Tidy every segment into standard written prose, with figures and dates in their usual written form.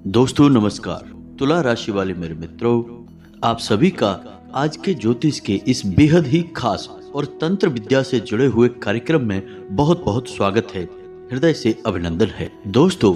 दोस्तों नमस्कार। तुला राशि वाले मेरे मित्रों, आप सभी का आज के ज्योतिष के इस बेहद ही खास और तंत्र विद्या से जुड़े हुए कार्यक्रम में बहुत बहुत स्वागत है, हृदय से अभिनंदन है। दोस्तों,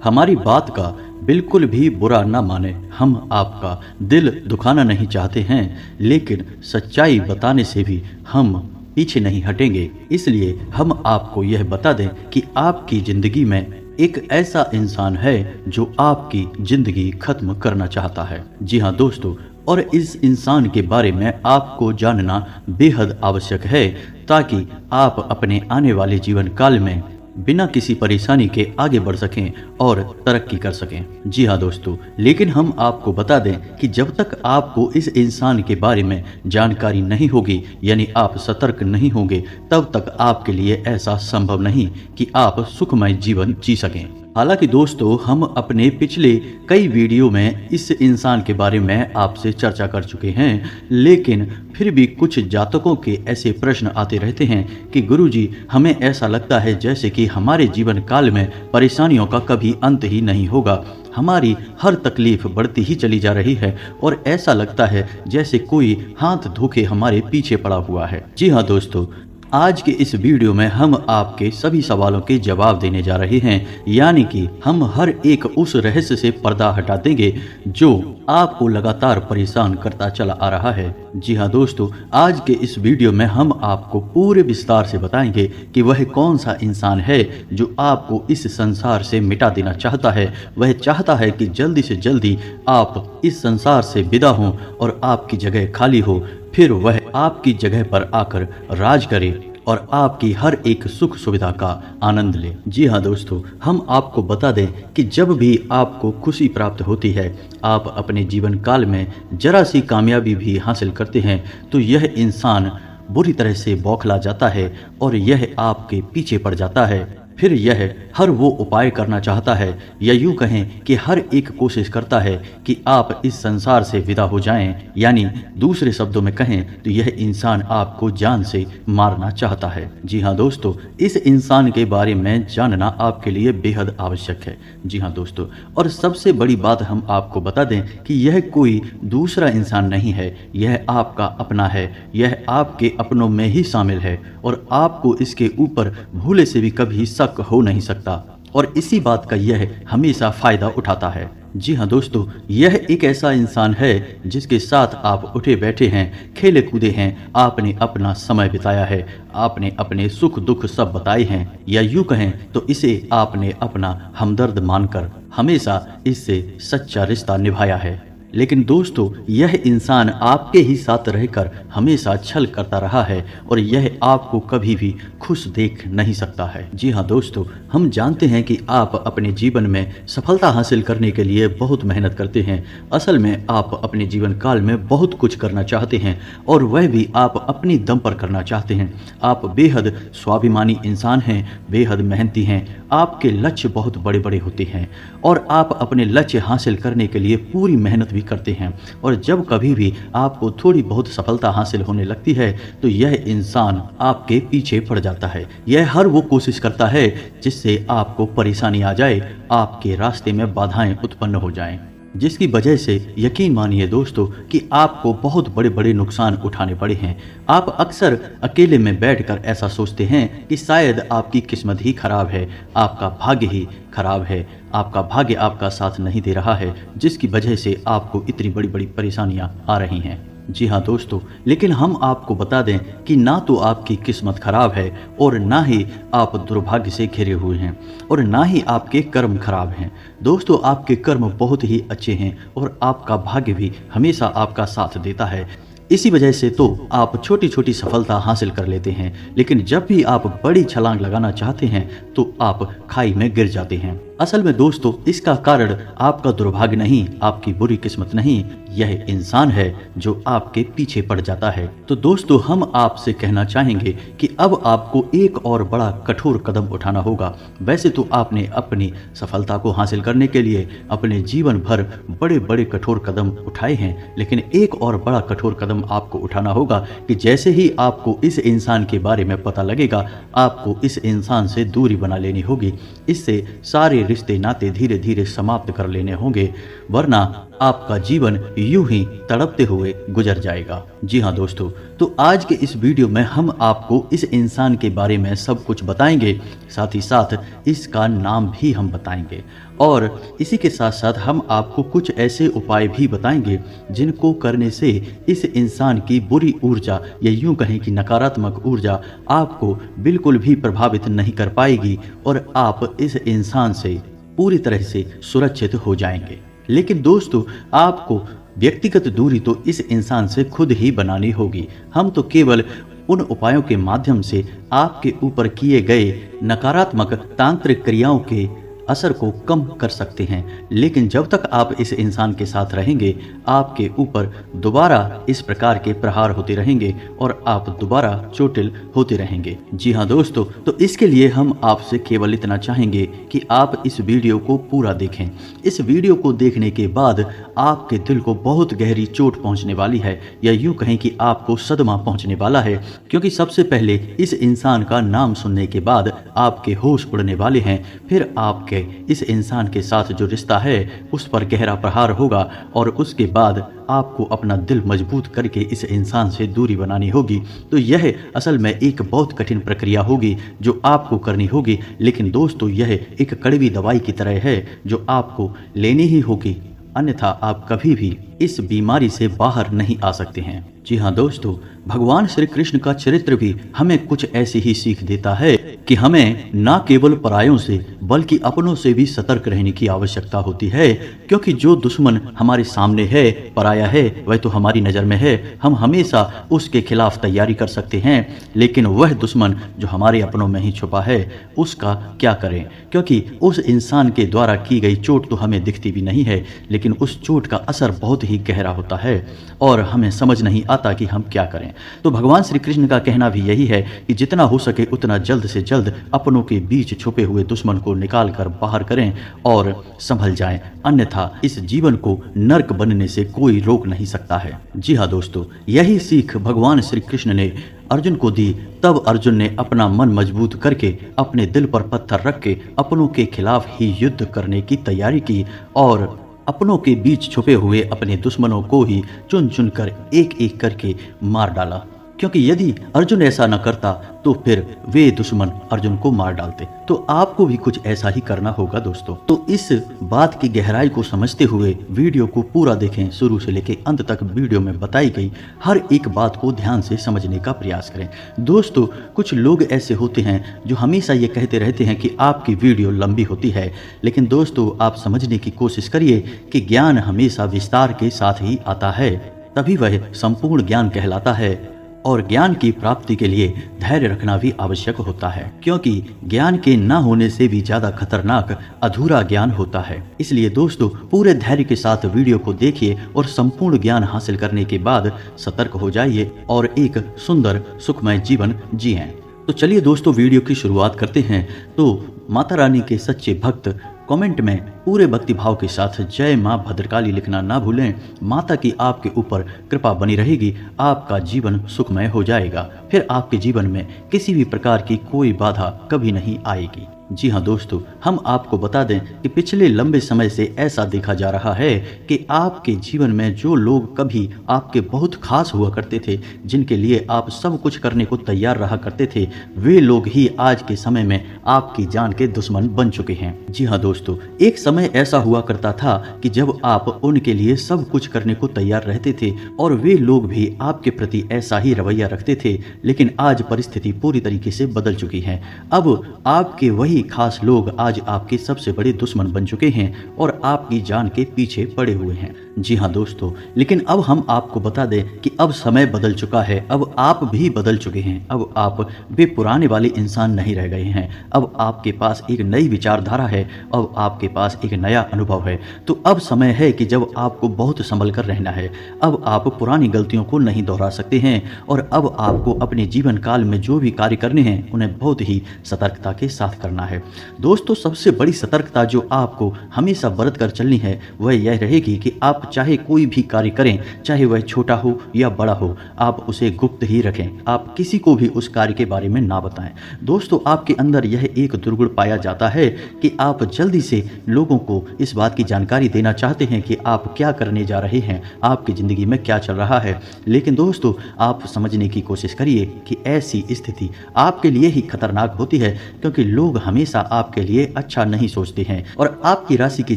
हमारी बात का बिल्कुल भी बुरा न माने, हम आपका दिल दुखाना नहीं चाहते हैं, लेकिन सच्चाई बताने से भी हम पीछे नहीं हटेंगे। इसलिए हम आपको यह बता दें कि आपकी जिंदगी में एक ऐसा इंसान है जो आपकी जिंदगी खत्म करना चाहता है। जी हाँ दोस्तों, और इस इंसान के बारे में आपको जानना बेहद आवश्यक है ताकि आप अपने आने वाले जीवन काल में बिना किसी परेशानी के आगे बढ़ सकें और तरक्की कर सकें। जी हाँ दोस्तों, लेकिन हम आपको बता दें कि जब तक आपको इस इंसान के बारे में जानकारी नहीं होगी, यानी आप सतर्क नहीं होंगे, तब तक आपके लिए ऐसा संभव नहीं कि आप सुखमय जीवन जी सकें। हालांकि दोस्तों, हम अपने पिछले कई वीडियो में इस इंसान के बारे में आपसे चर्चा कर चुके हैं, लेकिन फिर भी कुछ जातकों के ऐसे प्रश्न आते रहते हैं कि गुरुजी, हमें ऐसा लगता है जैसे कि हमारे जीवन काल में परेशानियों का कभी अंत ही नहीं होगा, हमारी हर तकलीफ बढ़ती ही चली जा रही है और ऐसा लगता है जैसे कोई हाथ धोखे हमारे पीछे पड़ा हुआ है। जी हाँ दोस्तों, आज के इस वीडियो में हम आपके सभी सवालों के जवाब देने जा रहे हैं, यानी कि हम हर एक उस रहस्य से पर्दा हटा देंगे जो आपको लगातार परेशान करता चला आ रहा है। जी हाँ दोस्तों, आज के इस वीडियो में हम आपको पूरे विस्तार से बताएंगे कि वह कौन सा इंसान है जो आपको इस संसार से मिटा देना चाहता है। वह चाहता है कि जल्दी से जल्दी आप इस संसार से विदा हों और आपकी जगह खाली हो, फिर वह आपकी जगह पर आकर राज करे और आपकी हर एक सुख सुविधा का आनंद ले। जी हाँ दोस्तों, हम आपको बता दें कि जब भी आपको खुशी प्राप्त होती है, आप अपने जीवन काल में जरा सी कामयाबी भी हासिल करते हैं, तो यह इंसान बुरी तरह से बौखला जाता है और यह आपके पीछे पड़ जाता है। फिर यह हर वो उपाय करना चाहता है, या यूं कहें कि हर एक कोशिश करता है कि आप इस संसार से विदा हो जाएं, यानी दूसरे शब्दों में कहें तो यह इंसान आपको जान से मारना चाहता है। जी हाँ दोस्तों, इस इंसान के बारे में जानना आपके लिए बेहद आवश्यक है। जी हाँ दोस्तों, और सबसे बड़ी बात हम आपको बता दें कि यह कोई दूसरा इंसान नहीं है, यह आपका अपना है, यह आपके अपनों में ही शामिल है और आपको इसके ऊपर भूले से भी कभी शक हो नहीं सकता, और इसी बात का यह हमेशा फायदा उठाता है। जी हाँ दोस्तों, यह एक ऐसा इंसान है जिसके साथ आप उठे बैठे हैं, खेले कूदे हैं, आपने अपना समय बिताया है, आपने अपने सुख दुख सब बताए हैं, या यूं कहें तो इसे आपने अपना हमदर्द मानकर हमेशा इससे सच्चा रिश्ता निभाया है। लेकिन दोस्तों, यह इंसान आपके ही साथ रहकर हमेशा छल करता रहा है और यह आपको कभी भी खुश देख नहीं सकता है। जी हाँ दोस्तों, हम जानते हैं कि आप अपने जीवन में सफलता हासिल करने के लिए बहुत मेहनत करते हैं। असल में आप अपने जीवन काल में बहुत कुछ करना चाहते हैं और वह भी आप अपनी दम पर करना चाहते हैं। आप बेहद स्वाभिमानी इंसान हैं, बेहद मेहनती हैं, आपके लक्ष्य बहुत बड़े बड़े होते हैं और आप अपने लक्ष्य हासिल करने के लिए पूरी मेहनत करते हैं। और जब कभी भी आपको थोड़ी बहुत सफलता हासिल होने लगती है तो यह इंसान आपके पीछे पड़ जाता है। यह हर वो कोशिश करता है जिससे आपको परेशानी आ जाए, आपके रास्ते में बाधाएं उत्पन्न हो जाएं, जिसकी वजह से यकीन मानिए दोस्तों कि आपको बहुत बड़े बड़े नुकसान उठाने पड़े हैं। आप अक्सर अकेले में बैठकर ऐसा सोचते हैं कि शायद आपकी किस्मत ही खराब है, आपका भाग्य ही खराब है, आपका भाग्य आपका साथ नहीं दे रहा है, जिसकी वजह से आपको इतनी बड़ी बड़ी परेशानियां आ रही हैं। जी हाँ दोस्तों, लेकिन हम आपको बता दें कि ना तो आपकी किस्मत खराब है और ना ही आप दुर्भाग्य से घिरे हुए हैं और ना ही आपके कर्म खराब हैं। दोस्तों, आपके कर्म बहुत ही अच्छे हैं और आपका भाग्य भी हमेशा आपका साथ देता है। इसी वजह से तो आप छोटी छोटी सफलता हासिल कर लेते हैं, लेकिन जब भी आप बड़ी छलांग लगाना चाहते हैं तो आप खाई में गिर जाते हैं। असल में दोस्तों, इसका कारण आपका दुर्भाग्य नहीं, आपकी बुरी किस्मत नहीं, यह इंसान है जो आपके पीछे पड़ जाता है। तो दोस्तों, हम आपसे कहना चाहेंगे कि अब आपको एक और बड़ा कठोर कदम उठाना होगा। वैसे तो आपने अपनी सफलता को हासिल करने के लिए अपने जीवन भर बड़े बड़े कठोर कदम उठाए हैं, लेकिन एक और बड़ा कठोर कदम आपको उठाना होगा कि जैसे ही आपको इस इंसान के बारे में पता लगेगा, आपको इस इंसान से दूरी बना लेनी होगी। इससे सारे रिश्ते नाते धीरे धीरे समाप्त कर लेने होंगे, वरना आपका जीवन यूं ही तड़पते हुए गुजर जाएगा। जी हाँ दोस्तों, तो आज के इस वीडियो में हम आपको इस इंसान के बारे में सब कुछ बताएंगे, साथ ही साथ इसका नाम भी हम बताएंगे और इसी के साथ साथ हम आपको कुछ ऐसे उपाय भी बताएंगे जिनको करने से इस इंसान की बुरी ऊर्जा या यूं कहें कि नकारात्मक ऊर्जा आपको बिल्कुल भी प्रभावित नहीं कर पाएगी और आप इस इंसान से पूरी तरह से सुरक्षित हो जाएंगे। लेकिन दोस्तों, आपको व्यक्तिगत दूरी तो इस इंसान से खुद ही बनानी होगी। हम तो केवल उन उपायों के माध्यम से आपके ऊपर किए गए नकारात्मक तांत्रिक क्रियाओं के असर को कम कर सकते हैं, लेकिन जब तक आप इस इंसान के साथ रहेंगे आपके ऊपर दोबारा इस प्रकार के प्रहार होते रहेंगे और आप दोबारा चोटिल होते रहेंगे। जी हाँ दोस्तों, तो इसके लिए हम आपसे केवल इतना चाहेंगे कि आप इस वीडियो को पूरा देखें। इस वीडियो को देखने के बाद आपके दिल को बहुत गहरी चोट पहुंचने वाली है, या यूं कहें कि आपको सदमा पहुंचने वाला है, क्योंकि सबसे पहले इस इंसान का नाम सुनने के बाद आपके होश उड़ने वाले हैं, फिर आपके इस इंसान के साथ जो रिश्ता है उस पर गहरा प्रहार होगा और उसके बाद आपको अपना दिल मजबूत करके इस इंसान से दूरी बनानी होगी। तो यह असल में एक बहुत कठिन प्रक्रिया होगी जो आपको करनी होगी, लेकिन दोस्तों यह एक कड़वी दवाई की तरह है जो आपको लेनी ही होगी, अन्यथा आप कभी भी इस बीमारी से बाहर नहीं आ सकते हैं। जी हाँ दोस्तों, भगवान श्री कृष्ण का चरित्र भी हमें कुछ ऐसी ही सीख देता है कि हमें ना केवल परायों से बल्कि अपनों से भी सतर्क रहने की आवश्यकता होती है, क्योंकि जो दुश्मन हमारे सामने है, पराया है, वह तो हमारी नज़र में है, हम हमेशा उसके खिलाफ तैयारी कर सकते हैं, लेकिन वह दुश्मन जो हमारे अपनों में ही छुपा है उसका क्या करें, क्योंकि उस इंसान के द्वारा की गई चोट तो हमें दिखती भी नहीं है, लेकिन उस चोट का असर बहुत ही गहरा होता है और हमें समझ नहीं आता कि हम क्या करें। तो भगवान श्री कृष्ण का कहना भी यही है कि जितना हो सके उतना जल्द से जल्द अपनों के बीच छुपे हुए दुश्मन को निकाल कर बाहर करें और संभल जाएं, अन्यथा इस जीवन को नर्क बनने से कोई रोक नहीं सकता है। जी हाँ दोस्तों, यही सीख भगवान श्री कृष्ण ने अर्जुन को दी। तब अर्जुन ने अपना मन मजबूत करके अपने दिल पर पत्थर रख के अपनों के खिलाफ ही युद्ध करने की तैयारी की और अपनों के बीच छुपे हुए अपने दुश्मनों को ही चुन चुन कर एक एक करके मार डाला, क्योंकि यदि अर्जुन ऐसा न करता तो फिर वे दुश्मन अर्जुन को मार डालते। तो आपको भी कुछ ऐसा ही करना होगा दोस्तों। तो इस बात की गहराई को समझते हुए वीडियो को पूरा देखें, शुरू से लेकर अंत तक वीडियो में बताई गई हर एक बात को ध्यान से समझने का प्रयास करें। दोस्तों, कुछ लोग ऐसे होते हैं जो हमेशा ये कहते रहते हैं कि आपकी वीडियो लंबी होती है, लेकिन दोस्तों आप समझने की कोशिश करिए कि ज्ञान हमेशा विस्तार के साथ ही आता है, तभी वह संपूर्ण ज्ञान कहलाता है। और ज्ञान की प्राप्ति के लिए धैर्य रखना भी आवश्यक होता है, क्योंकि ज्ञान के न होने से भी ज्यादा खतरनाक अधूरा ज्ञान होता है। इसलिए दोस्तों पूरे धैर्य के साथ वीडियो को देखिए और संपूर्ण ज्ञान हासिल करने के बाद सतर्क हो जाइए और एक सुंदर सुखमय जीवन जिएं। तो चलिए दोस्तों वीडियो की शुरुआत करते हैं। तो माता रानी के सच्चे भक्त कमेंट में पूरे भक्ति भाव के साथ जय मां भद्रकाली लिखना ना भूलें। माता की आपके ऊपर कृपा बनी रहेगी, आपका जीवन सुखमय हो जाएगा, फिर आपके जीवन में किसी भी प्रकार की कोई बाधा कभी नहीं आएगी। जी हाँ दोस्तों, हम आपको बता दें कि पिछले लंबे समय से ऐसा देखा जा रहा है कि आपके जीवन में जो लोग कभी आपके बहुत खास हुआ करते थे, जिनके लिए आप सब कुछ करने को तैयार रहा करते थे, वे लोग ही आज के समय में आपकी जान के दुश्मन बन चुके हैं। जी हाँ दोस्तों, एक समय ऐसा हुआ करता था कि जब आप उनके लिए सब कुछ करने को तैयार रहते थे और वे लोग भी आपके प्रति ऐसा ही रवैया रखते थे, लेकिन आज परिस्थिति पूरी तरीके से बदल चुकी है। अब आपके वही खास लोग आज आपके सबसे बड़े दुश्मन बन चुके हैं और आपकी जान के पीछे पड़े हुए हैं। जी हाँ दोस्तों, लेकिन अब हम आपको बता दें कि अब समय बदल चुका है, अब आप भी बदल चुके हैं। अब आप वे पुराने वाले इंसान नहीं रह गए हैं, अब आपके पास एक नई विचारधारा है, अब आपके पास एक नया अनुभव है। तो अब समय है कि जब आपको बहुत संभल कर रहना है, अब आप पुरानी गलतियों को नहीं दोहरा सकते हैं और अब आपको अपने जीवन काल में जो भी कार्य करने हैं उन्हें बहुत ही सतर्कता के साथ करना है। दोस्तों, सबसे बड़ी सतर्कता जो आपको हमेशा बरत कर चलनी है वह यह रहेगी कि आप आप चाहे कोई भी कार्य करें, चाहे वह छोटा हो या बड़ा हो, आप उसे गुप्त ही रखें। आप किसी को भी उस कार्य के बारे में ना बताएं। दोस्तों, आपके अंदर यह एक दुर्गुण पाया जाता है कि आप जल्दी से लोगों को इस बात की जानकारी देना चाहते हैं कि आप क्या करने जा रहे हैं, आपकी ज़िंदगी में क्या चल रहा है। लेकिन दोस्तों, आप समझने की कोशिश करिए कि ऐसी स्थिति आपके लिए ही खतरनाक होती है, क्योंकि लोग हमेशा आपके लिए अच्छा नहीं सोचते हैं। और आपकी राशि के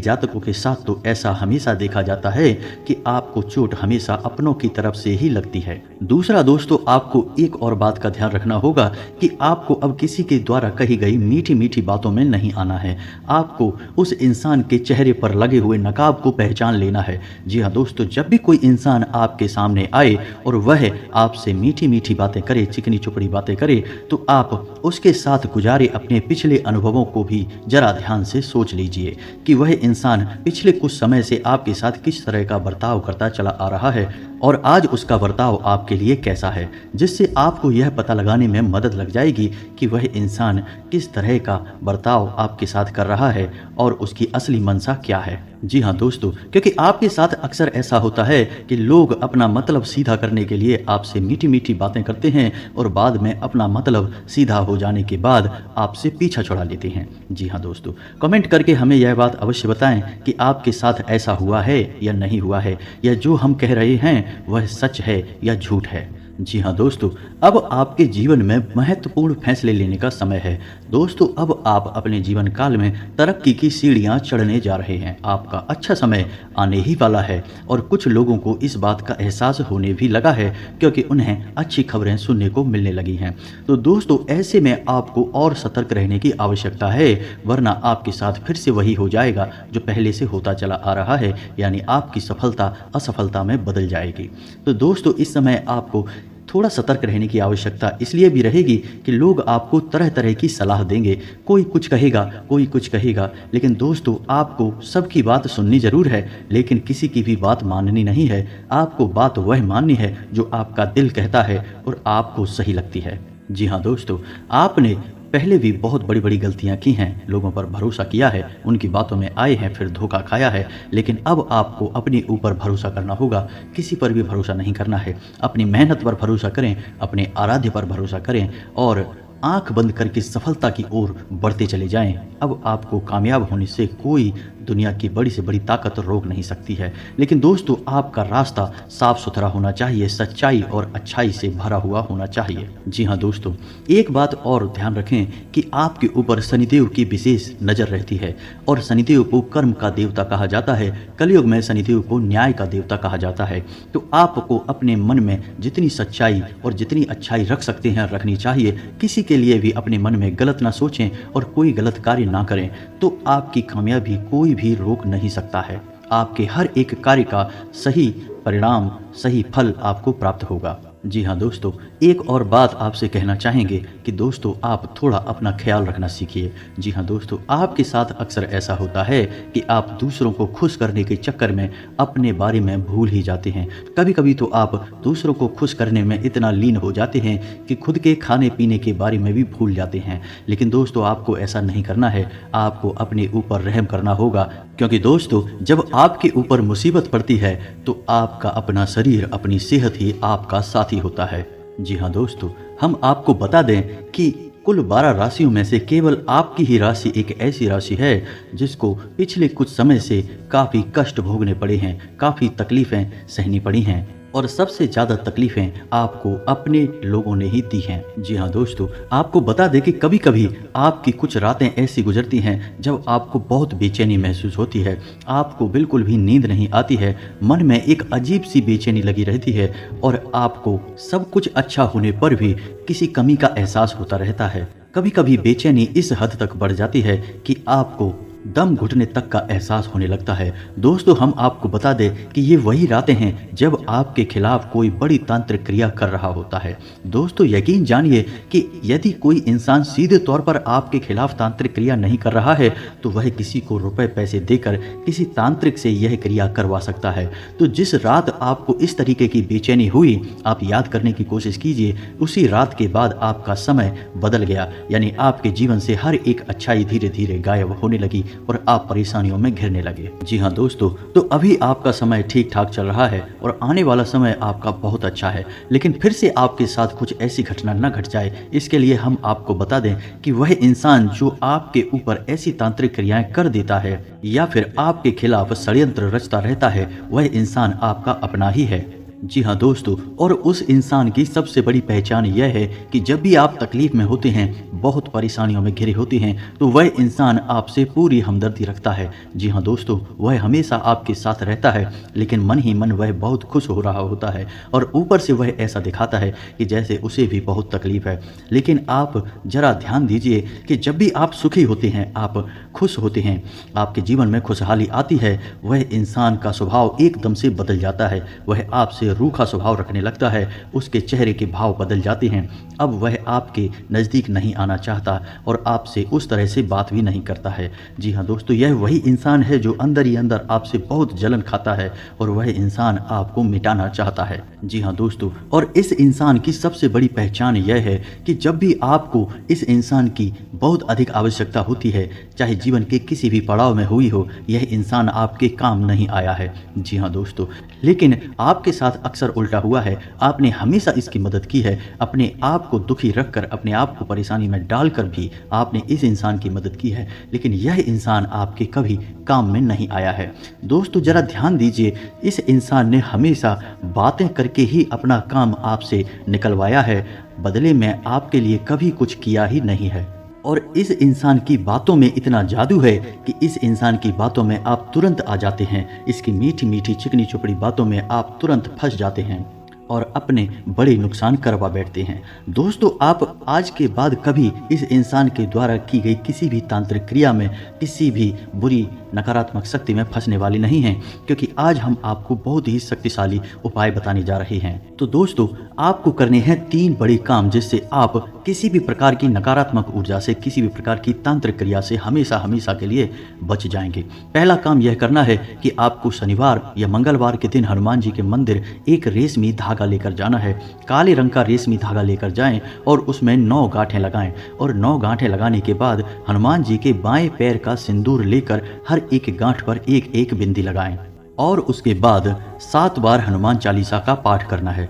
जातकों के साथ तो ऐसा हमेशा देखा जाता है कि आपको चोट हमेशा अपनों की तरफ से ही लगती है। दूसरा दोस्तों, आपको एक और बात का ध्यान रखना होगा कि आपको अब किसी के द्वारा कही गई मीठी मीठी बातों में नहीं आना है। आपको उस इंसान के चेहरे पर लगे हुए नकाब को पहचान लेना है। जी हाँ दोस्तों, जब भी कोई इंसान आपके सामने आए और वह आपसे मीठी मीठी बातें करे, चिकनी चुपड़ी बातें करे, तो आप उसके साथ गुजारे अपने पिछले अनुभवों को भी जरा ध्यान से सोच लीजिए कि वह इंसान पिछले कुछ समय से आपके साथ किस तरह का बर्ताव करता चला आ रहा है और आज उसका बर्ताव आपके लिए कैसा है, जिससे आपको यह पता लगाने में मदद लग जाएगी कि वह इंसान किस तरह का बर्ताव आपके साथ कर रहा है और उसकी असली मंशा क्या है। जी हाँ दोस्तों, क्योंकि आपके साथ अक्सर ऐसा होता है कि लोग अपना मतलब सीधा करने के लिए आपसे मीठी मीठी बातें करते हैं और बाद में अपना मतलब सीधा हो जाने के बाद आपसे पीछा छुड़ा लेते हैं। जी हाँ दोस्तों, कमेंट करके हमें यह बात अवश्य बताएं कि आपके साथ ऐसा हुआ है या नहीं हुआ है, या जो हम कह रहे हैं वह सच है या झूठ है। जी हाँ दोस्तों, अब आपके जीवन में महत्वपूर्ण फैसले लेने का समय है। दोस्तों, अब आप अपने जीवन काल में तरक्की की सीढ़ियाँ चढ़ने जा रहे हैं। आपका अच्छा समय आने ही वाला है और कुछ लोगों को इस बात का एहसास होने भी लगा है, क्योंकि उन्हें अच्छी खबरें सुनने को मिलने लगी हैं। तो दोस्तों, ऐसे में आपको और सतर्क रहने की आवश्यकता है, वरना आपके साथ फिर से वही हो जाएगा जो पहले से होता चला आ रहा है, यानी आपकी सफलता असफलता में बदल जाएगी। तो दोस्तों, इस समय आपको थोड़ा सतर्क रहने की आवश्यकता इसलिए भी रहेगी कि लोग आपको तरह तरह की सलाह देंगे। कोई कुछ कहेगा, कोई कुछ कहेगा, लेकिन दोस्तों, आपको सबकी बात सुननी जरूर है, लेकिन किसी की भी बात माननी नहीं है। आपको बात वह माननी है जो आपका दिल कहता है और आपको सही लगती है। जी हाँ दोस्तों, आपने पहले भी बहुत बड़ी बड़ी गलतियां की हैं, लोगों पर भरोसा किया है, उनकी बातों में आए हैं, फिर धोखा खाया है, लेकिन अब आपको अपने ऊपर भरोसा करना होगा। किसी पर भी भरोसा नहीं करना है। अपनी मेहनत पर भरोसा करें, अपने आराध्य पर भरोसा करें और आंख बंद करके सफलता की ओर बढ़ते चले जाएं। अब आपको कामयाब होने से कोई दुनिया की बड़ी से बड़ी ताकत रोक नहीं सकती है। लेकिन दोस्तों, आपका रास्ता साफ सुथरा होना चाहिए, सच्चाई और अच्छाई से भरा हुआ होना चाहिए। जी हाँ दोस्तों, एक बात और ध्यान रखें कि आपके ऊपर शनिदेव की विशेष नज़र रहती है और शनिदेव को कर्म का देवता कहा जाता है। कलयुग में शनिदेव को न्याय का देवता कहा जाता है। तो आपको अपने मन में जितनी सच्चाई और जितनी अच्छाई रख सकते हैं रखनी चाहिए। किसी के लिए भी अपने मन में गलत ना सोचें और कोई गलत कार्य ना करें, तो आपकी कामयाबी कोई भी रोक नहीं सकता है। आपके हर एक कार्य का सही परिणाम, सही फल आपको प्राप्त होगा। जी हाँ दोस्तों, एक और बात आपसे कहना चाहेंगे कि दोस्तों, आप थोड़ा अपना ख्याल रखना सीखिए। जी हाँ दोस्तों, आपके साथ अक्सर ऐसा होता है कि आप दूसरों को खुश करने के चक्कर में अपने बारे में भूल ही जाते हैं। कभी कभी तो आप दूसरों को खुश करने में इतना लीन हो जाते हैं कि खुद के खाने पीने के बारे में भी भूल जाते हैं। लेकिन दोस्तों, आपको ऐसा नहीं करना है। आपको अपने ऊपर रहम करना होगा, क्योंकि दोस्तों, जब आपके ऊपर मुसीबत पड़ती है तो आपका अपना शरीर, अपनी सेहत ही आपका साथी होता है। जी हाँ दोस्तों, हम आपको बता दें कि कुल 12 राशियों में से केवल आपकी ही राशि एक ऐसी राशि है जिसको पिछले कुछ समय से काफ़ी कष्ट भोगने पड़े हैं, काफ़ी तकलीफ़ें सहनी पड़ी हैं और सबसे ज़्यादा तकलीफ़ें आपको अपने लोगों ने ही दी हैं। जी हाँ दोस्तों, आपको बता दें कि कभी कभी आपकी कुछ रातें ऐसी गुजरती हैं जब आपको बहुत बेचैनी महसूस होती है, आपको बिल्कुल भी नींद नहीं आती है, मन में एक अजीब सी बेचैनी लगी रहती है और आपको सब कुछ अच्छा होने पर भी किसी कमी का एहसास होता रहता है। कभी कभी बेचैनी इस हद तक बढ़ जाती है कि आपको दम घुटने तक का एहसास होने लगता है। दोस्तों, हम आपको बता दें कि ये वही रातें हैं जब आपके खिलाफ कोई बड़ी तांत्रिक क्रिया कर रहा होता है। दोस्तों, यकीन जानिए कि यदि कोई इंसान सीधे तौर पर आपके खिलाफ तांत्रिक क्रिया नहीं कर रहा है तो वह किसी को रुपए पैसे देकर किसी तांत्रिक से यह क्रिया करवा सकता है। तो जिस रात आपको इस तरीके की बेचैनी हुई, आप याद करने की कोशिश कीजिए, उसी रात के बाद आपका समय बदल गया, यानी आपके जीवन से हर एक अच्छाई धीरे धीरे गायब होने लगी। और आप परेशानियों में घिरने लगे। जी हाँ दोस्तों, तो अभी आपका समय ठीक ठाक चल रहा है और आने वाला समय आपका बहुत अच्छा है, लेकिन फिर से आपके साथ कुछ ऐसी घटना न घट जाए, इसके लिए हम आपको बता दें कि वह इंसान जो आपके ऊपर ऐसी तांत्रिक क्रियाएं कर देता है या फिर आपके खिलाफ षड्यंत्र रचता रहता है, वह इंसान आपका अपना ही है। जी हाँ दोस्तों, और उस इंसान की सबसे बड़ी पहचान यह है कि जब भी आप तकलीफ में होते हैं, बहुत परेशानियों में घिरे होते हैं, तो वह इंसान आपसे पूरी हमदर्दी रखता है। जी हाँ दोस्तों, वह हमेशा आपके साथ रहता है, लेकिन मन ही मन वह बहुत खुश हो रहा होता है और ऊपर से वह ऐसा दिखाता है कि जैसे उसे भी बहुत तकलीफ है। लेकिन आप जरा ध्यान दीजिए कि जब भी आप सुखी होते हैं, आप खुश होते हैं, आपके जीवन में खुशहाली आती है, वह इंसान का स्वभाव एकदम से बदल जाता है। वह आपसे रूखा स्वभाव रखने लगता है, उसके चेहरे के भाव बदल जाते हैं। अब वह आपके नज़दीक नहीं आना चाहता और आपसे उस तरह से बात भी नहीं करता है। जी हाँ दोस्तों, यह वही इंसान है जो अंदर ही अंदर आपसे बहुत जलन खाता है और वह इंसान आपको मिटाना चाहता है। जी हाँ दोस्तों, और इस इंसान की सबसे बड़ी पहचान यह है कि जब भी आपको इस इंसान की बहुत अधिक आवश्यकता होती है, चाहे जीवन के किसी भी पड़ाव में हुई हो, यह इंसान आपके काम नहीं आया है। जी हाँ दोस्तों, लेकिन आपके साथ अक्सर उल्टा हुआ है। आपने हमेशा इसकी मदद की है, अपने आप को दुखी रखकर, अपने आप को परेशानी में डालकर भी आपने इस इंसान की मदद की है, लेकिन यह इंसान आपके कभी काम में नहीं आया है। दोस्तों जरा ध्यान दीजिए, इस इंसान ने हमेशा बातें करके ही अपना काम आपसे निकलवाया है, बदले में आपके लिए कभी कुछ किया ही नहीं है। और इस इंसान की बातों में इतना जादू है कि इस इंसान की बातों में आप तुरंत आ जाते हैं। इसकी मीठी मीठी चिकनी चुपड़ी बातों में आप तुरंत फंस जाते हैं और अपने बड़े नुकसान करवा बैठते हैं। दोस्तों आप आज के बाद कभी इस इंसान के द्वारा की गई किसी भी तांत्रिक क्रिया में, किसी भी बुरी नकारात्मक शक्ति में फंसने वाली नहीं हैं, क्योंकि आज हम आपको बहुत ही शक्तिशाली उपाय बताने जा रहे हैं। तो दोस्तों आपको करने हैं 3 बड़े काम, जिससे आप किसी भी प्रकार की नकारात्मक ऊर्जा से, किसी भी प्रकार की तांत्रिक क्रिया से हमेशा हमेशा के लिए बच जाएंगे। पहला काम यह करना है कि आपको शनिवार या मंगलवार के दिन हनुमान जी के मंदिर एक रेशमी धागा लेकर जाना है। काले रंग का रेशमी धागा लेकर जाएं और उसमें 9 गांठें लगाएं और 9 गांठें लगाने के बाद हनुमान जी के बाएं पैर का सिंदूर लेकर हर एक गांठ पर एक एक बिंदी लगाएं और उसके बाद 7 बार हनुमान चालीसा का पाठ करना है।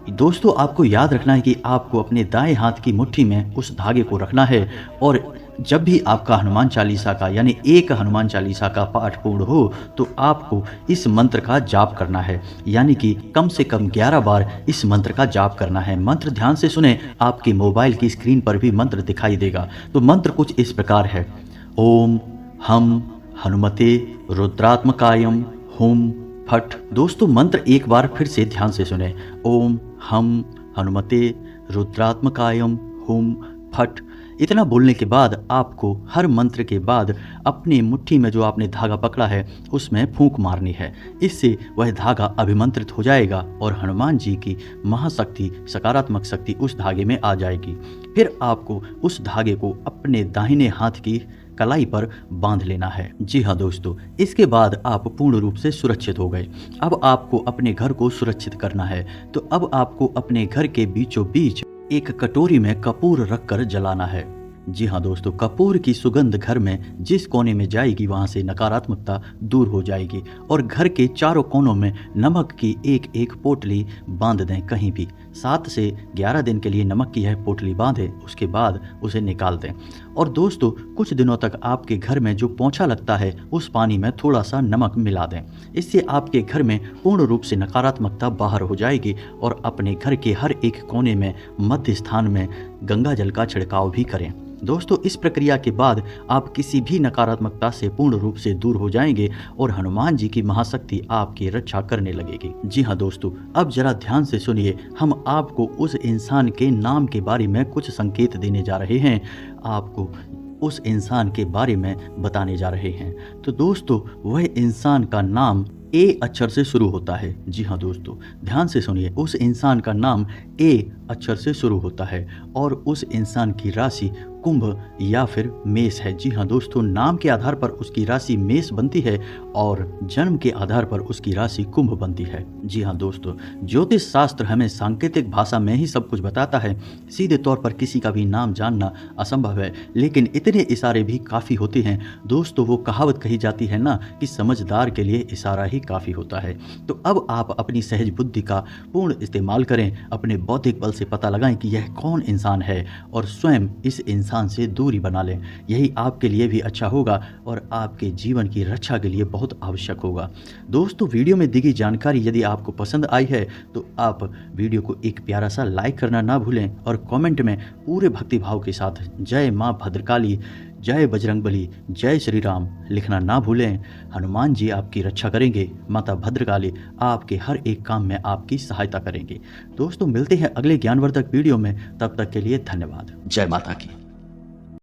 दोस्तों आपको याद रखना है कि आपको अपने दाएं हाथ की मुट्ठी में उस धागे को रखना है और जब भी आपका हनुमान चालीसा का यानी एक हनुमान चालीसा का पाठ पूर्ण हो तो आपको इस मंत्र का जाप करना है, यानी कि कम से कम 11 बार इस मंत्र का जाप करना है। मंत्र ध्यान से सुने, आपके मोबाइल की स्क्रीन पर भी मंत्र दिखाई देगा। तो मंत्र कुछ इस प्रकार है, ओम हम हनुमते रुद्रात्मकायम हुम फट। दोस्तों मंत्र एक बार फिर से ध्यान से सुने, ओम हम हनुमते रुद्रात्मकायम हुम फट। इतना बोलने के बाद आपको हर मंत्र के बाद अपनी मुट्ठी में जो आपने धागा पकड़ा है उसमें फूंक मारनी है। इससे वह धागा अभिमंत्रित हो जाएगा और हनुमान जी की महाशक्ति, सकारात्मक शक्ति उस धागे में आ जाएगी। फिर आपको उस धागे को अपने दाहिने हाथ की कलाई पर बांध लेना है। जी हाँ दोस्तों, इसके बाद आप पूर्ण रूप से सुरक्षित हो गए। अब आपको अपने घर को सुरक्षित करना है। तो अब आपको अपने घर के बीचों बीच एक कटोरी में कपूर रखकर जलाना है। जी हाँ दोस्तों, कपूर की सुगंध घर में जिस कोने में जाएगी वहाँ से नकारात्मकता दूर हो जाएगी। और घर के चारों कोनों में नमक की एक एक पोटली बांध दें कहीं भी। 7 से 11 दिन के लिए नमक की यह पोटली बांधें, उसके बाद उसे निकाल दें। और दोस्तों कुछ दिनों तक आपके घर में जो पोंछा लगता है उस पानी में थोड़ा सा नमक मिला दें। इससे आपके घर में पूर्ण रूप से नकारात्मकता बाहर हो जाएगी। और अपने घर के हर एक कोने में मध्य स्थान में गंगा जल का छिड़काव भी करें। दोस्तों इस प्रक्रिया के बाद आप किसी भी नकारात्मकता से पूर्ण रूप से दूर हो जाएंगे और हनुमान जी की महाशक्ति आपकी रक्षा करने लगेगी। जी हाँ दोस्तों, अब जरा ध्यान से सुनिए, हम आपको उस इंसान के नाम के बारे में कुछ संकेत देने जा रहे हैं, आपको उस इंसान के बारे में बताने जा रहे हैं। तो दोस्तों वह इंसान का नाम ए अक्षर से शुरू होता है। जी हाँ दोस्तों ध्यान से सुनिए, उस इंसान का नाम ए अक्षर से शुरू होता है और उस इंसान की राशि कुंभ या फिर मेष है। जी हाँ दोस्तों, नाम के आधार पर उसकी राशि मेष बनती है और जन्म के आधार पर उसकी राशि कुंभ बनती है। जी हाँ दोस्तों, ज्योतिष शास्त्र हमें सांकेतिक भाषा में ही सब कुछ बताता है। सीधे तौर पर किसी का भी नाम जानना असंभव है, लेकिन इतने इशारे भी काफ़ी होते हैं। दोस्तों, वो कहावत कही जाती है ना कि समझदार के लिए इशारा ही काफ़ी होता है। तो अब आप अपनी सहज बुद्धि का पूर्ण इस्तेमाल करें, अपने बौद्धिक बल से पता लगाएं कि यह कौन इंसान है और स्वयं इस इंसान से दूरी बना लें। यही आपके लिए भी अच्छा होगा और आपके जीवन की रक्षा के लिए बहुत आवश्यक होगा। दोस्तों, वीडियो में दी गई जानकारी यदि आपको पसंद आई है तो आप वीडियो को एक प्यारा सा लाइक करना ना भूलें और कमेंट में पूरे भक्तिभाव के साथ जय माँ भद्रकाली, जय बजरंगबली, जय श्री राम लिखना ना भूलें। हनुमान जी आपकी रक्षा करेंगे, माता भद्रकाली आपके हर एक काम में आपकी सहायता करेंगे। दोस्तों, मिलते हैं अगले ज्ञानवर्धक वीडियो में, तब तक के लिए धन्यवाद। जय माता की।